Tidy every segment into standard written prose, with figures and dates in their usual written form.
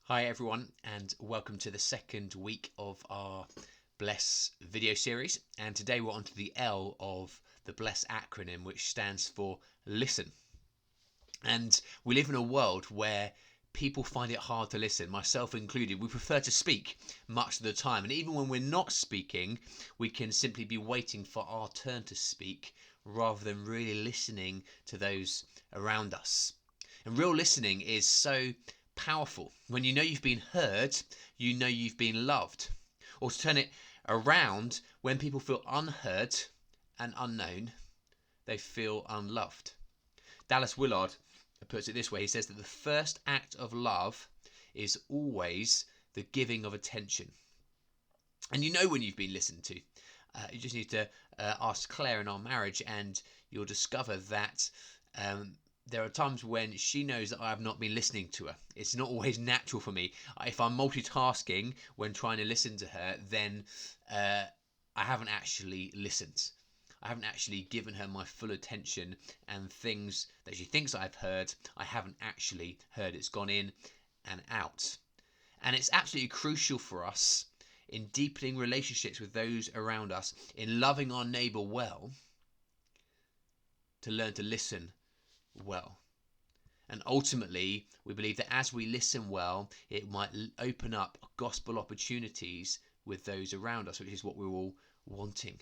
Hi everyone, and welcome to the second week of our Bless video series. And today we're on to the L of the Bless acronym, which stands for listen. And we live in a world where people find it hard to listen, myself included. We prefer to speak much of the time, and even when we're not speaking, we can simply be waiting for our turn to speak rather than really listening to those around us. And real listening is so powerful. When you know you've been heard, you know you've been loved. Or to turn it around, when people feel unheard and unknown, they feel unloved. Dallas Willard puts it this way. He says that the first act of love is always the giving of attention. And you know when you've been listened to. You just need to ask Claire in our marriage, and you'll discover that there are times when she knows that I have not been listening to her. It's not always natural for me. If I'm multitasking when trying to listen to her, then I haven't actually listened. I haven't actually given her my full attention, and things that she thinks I've heard, I haven't actually heard. It's gone in and out. And it's absolutely crucial for us in deepening relationships with those around us, in loving our neighbour well, to learn to listen well. And ultimately, we believe that as we listen well, it might open up gospel opportunities with those around us, which is what we're all wanting.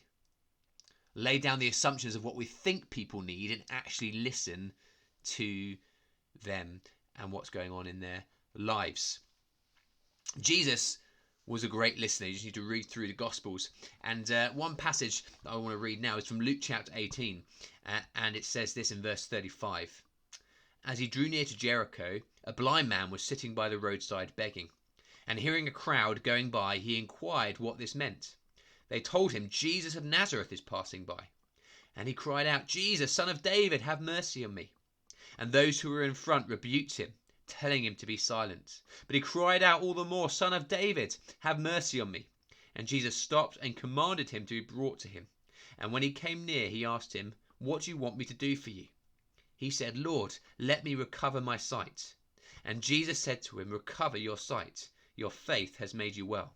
Lay down the assumptions of what we think people need and actually listen to them and what's going on in their lives. Jesus was a great listener. You just need to read through the Gospels. And one passage that I want to read now is from Luke chapter 18. And it says this in verse 35. As he drew near to Jericho, a blind man was sitting by the roadside begging. And hearing a crowd going by, he inquired what this meant. They told him, Jesus of Nazareth is passing by. And he cried out, Jesus, Son of David, have mercy on me. And those who were in front rebuked him, telling him to be silent. But he cried out all the more, Son of David, have mercy on me. And Jesus stopped and commanded him to be brought to him. And when he came near, he asked him, What do you want me to do for you? He said, Lord, let me recover my sight. And Jesus said to him, Recover your sight. Your faith has made you well.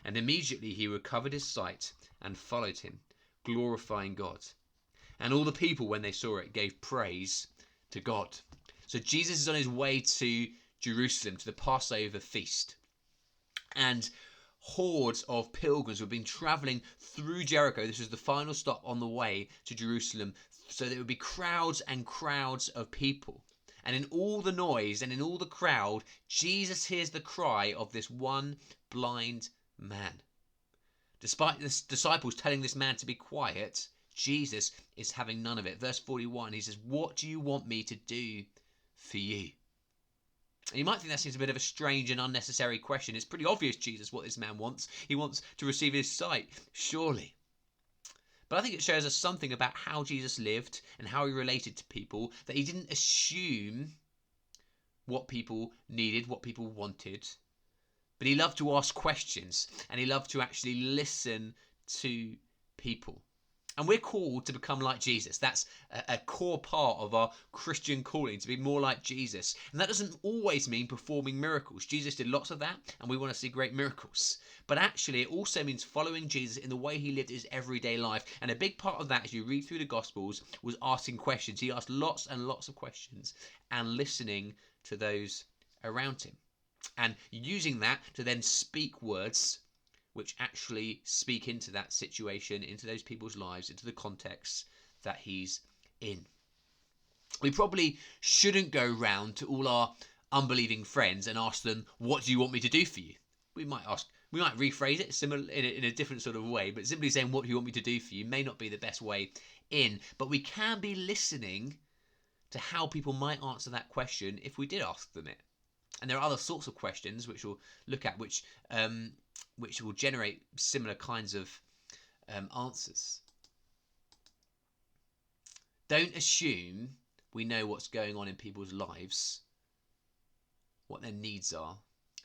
And immediately he recovered his sight and followed him, glorifying God. And all the people, when they saw it, gave praise to God. So Jesus is on his way to Jerusalem, to the Passover feast. And hordes of pilgrims who have been travelling through Jericho. This was the final stop on the way to Jerusalem. So there would be crowds and crowds of people. And in all the noise and in all the crowd, Jesus hears the cry of this one blind man. Despite the disciples telling this man to be quiet, Jesus is having none of it. Verse 41, he says, What do you want me to do for you? And you might think that seems a bit of a strange and unnecessary question. It's pretty obvious, Jesus, what this man wants. He wants to receive his sight, surely. But I think it shows us something about how Jesus lived and how he related to people, that he didn't assume what people needed, what people wanted, but he loved to ask questions, and he loved to actually listen to people. And we're called to become like Jesus. That's a core part of our Christian calling, to be more like Jesus. And that doesn't always mean performing miracles. Jesus did lots of that, and we want to see great miracles. But actually, it also means following Jesus in the way he lived his everyday life. And a big part of that, as you read through the Gospels, was asking questions. He asked lots and lots of questions and listening to those around him. And using that to then speak words which actually speak into that situation, into those people's lives, into the context that he's in. We probably shouldn't go round to all our unbelieving friends and ask them, what do you want me to do for you? We might rephrase it similar in a different sort of way, but simply saying, what do you want me to do for you, may not be the best way in. But we can be listening to how people might answer that question if we did ask them it. And there are other sorts of questions which we'll look at, which will generate similar kinds of answers. Don't assume we know what's going on in people's lives, what their needs are,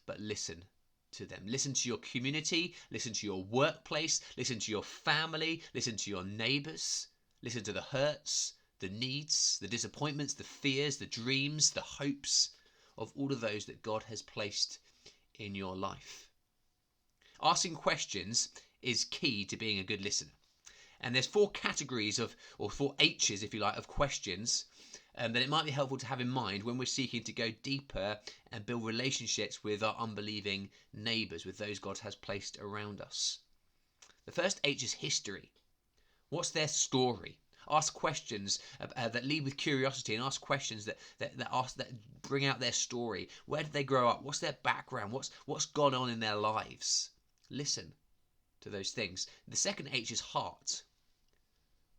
but listen to them. Listen to your community, listen to your workplace, listen to your family, listen to your neighbours, listen to the hurts, the needs, the disappointments, the fears, the dreams, the hopes. of all of those that God has placed in your life. Asking questions is key to being a good listener. And there's 4 categories or 4 H's, if you like, of questions that it might be helpful to have in mind when we're seeking to go deeper and build relationships with our unbelieving neighbours, with those God has placed around us. The first H is history. What's their story? Ask questions that lead with curiosity, and ask questions that bring out their story. Where did they grow up? What's their background? What's gone on in their lives? Listen to those things. The second H is heart.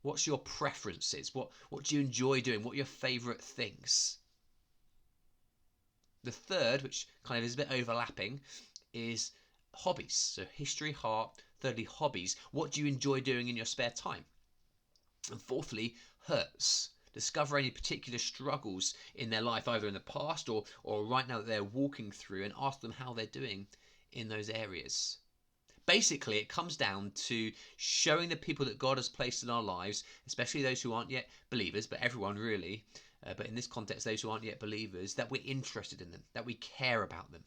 What's your preferences? What do you enjoy doing? What are your favourite things? The third, which kind of is a bit overlapping, is hobbies. So history, heart. Thirdly, hobbies. What do you enjoy doing in your spare time? And fourthly, hurts. Discover any particular struggles in their life, either in the past or right now that they're walking through, and ask them how they're doing in those areas. Basically, it comes down to showing the people that God has placed in our lives, especially those who aren't yet believers, but everyone really, but in this context, those who aren't yet believers, that we're interested in them, that we care about them.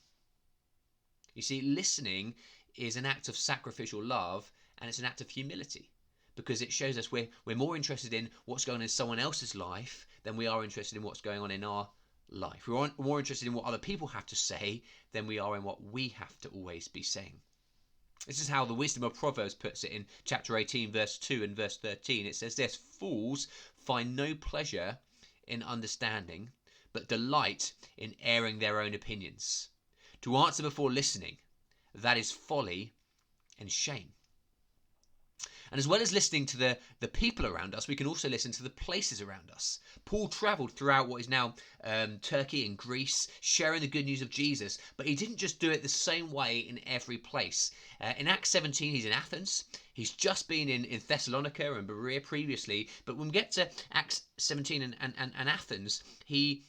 You see, listening is an act of sacrificial love, and it's an act of humility, because it shows us we're more interested in what's going on in someone else's life than we are interested in what's going on in our life. We're more interested in what other people have to say than we are in what we have to always be saying. This is how the wisdom of Proverbs puts it in chapter 18, verse 2 and verse 13. It says this: fools find no pleasure in understanding, but delight in airing their own opinions. To answer before listening, that is folly and shame. And as well as listening to the people around us, we can also listen to the places around us. Paul travelled throughout what is now Turkey and Greece, sharing the good news of Jesus, but he didn't just do it the same way in every place. In Acts 17, he's in Athens. He's just been in Thessalonica and Berea previously, but when we get to Acts 17 and Athens, he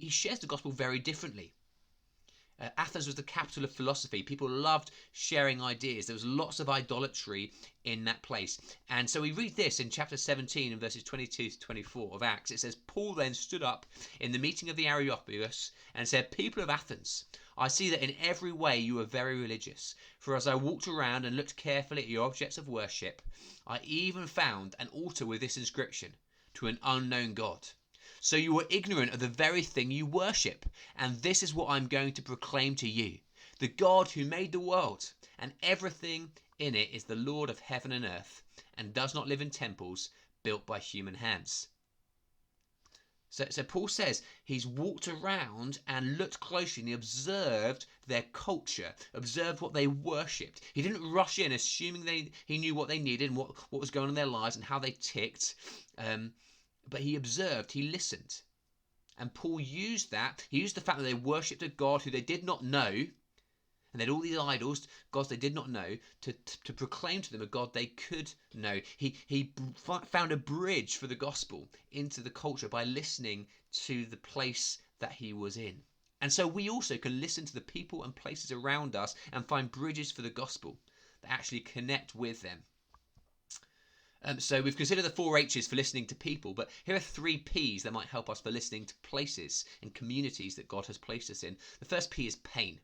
shares the gospel very differently. Athens was the capital of philosophy. People loved sharing ideas. There was lots of idolatry in that place. And so we read this in chapter 17 and verses 22 to 24 of Acts. It says, Paul then stood up in the meeting of the Areopagus and said, "People of Athens, I see that in every way you are very religious. For as I walked around and looked carefully at your objects of worship, I even found an altar with this inscription, 'To an unknown God.' So you were ignorant of the very thing you worship. And this is what I'm going to proclaim to you. The God who made the world and everything in it is the Lord of heaven and earth, and does not live in temples built by human hands." So Paul says he's walked around and looked closely and he observed their culture, observed what they worshipped. He didn't rush in assuming he knew what they needed and what was going on in their lives and how they ticked. But he observed, he listened. And Paul used that. He used the fact that they worshipped a God who they did not know, and they had all these idols, gods they did not know, to proclaim to them a God they could know. He found a bridge for the gospel into the culture by listening to the place that he was in. And so we also can listen to the people and places around us and find bridges for the gospel that actually connect with them. So we've considered the 4 H's for listening to people, but here are 3 P's that might help us for listening to places and communities that God has placed us in. The first P is pain.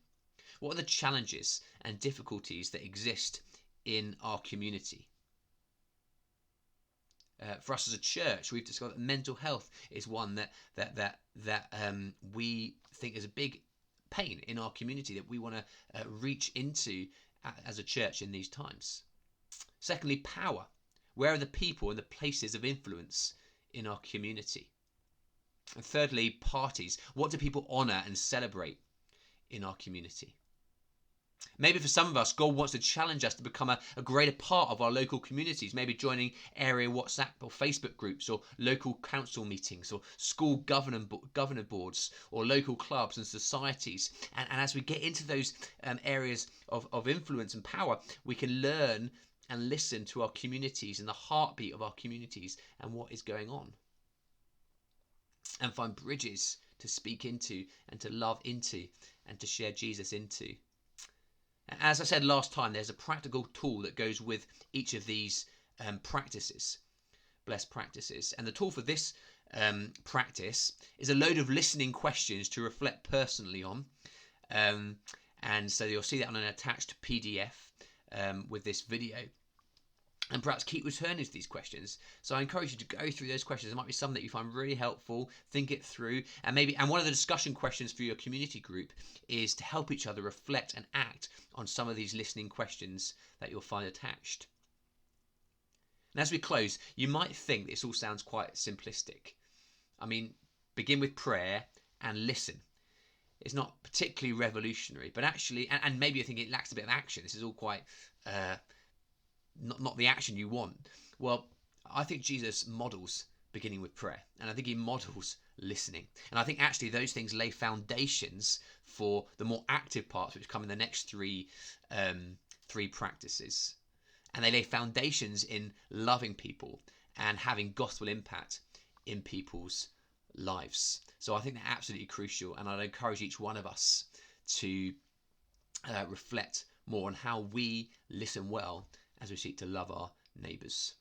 What are the challenges and difficulties that exist in our community? For us as a church, we've discovered that mental health is one that we think is a big pain in our community that we want to reach into as a church in these times. Secondly, power. Where are the people and the places of influence in our community? And thirdly, parties. What do people honour and celebrate in our community? Maybe for some of us, God wants to challenge us to become a greater part of our local communities, maybe joining area WhatsApp or Facebook groups or local council meetings or school governor boards or local clubs and societies. And as we get into those areas of influence and power, we can learn and listen to our communities and the heartbeat of our communities and what is going on. And find bridges to speak into and to love into and to share Jesus into. As I said last time, there's a practical tool that goes with each of these practices, blessed practices. And the tool for this practice is a load of listening questions to reflect personally on. And so you'll see that on an attached PDF with this video. And perhaps keep returning to these questions. So I encourage you to go through those questions. There might be some that you find really helpful. Think it through, and one of the discussion questions for your community group is to help each other reflect and act on some of these listening questions that you'll find attached. And as we close, you might think this all sounds quite simplistic. I mean, begin with prayer and listen. It's not particularly revolutionary, but actually, and maybe you think it lacks a bit of action. This is all quite not the action you want. Well, I think Jesus models beginning with prayer, and I think he models listening, and I think actually those things lay foundations for the more active parts which come in the next three practices, and they lay foundations in loving people and having gospel impact in people's lives. So I think they're absolutely crucial, and I'd encourage each one of us to reflect more on how we listen well as we seek to love our neighbours.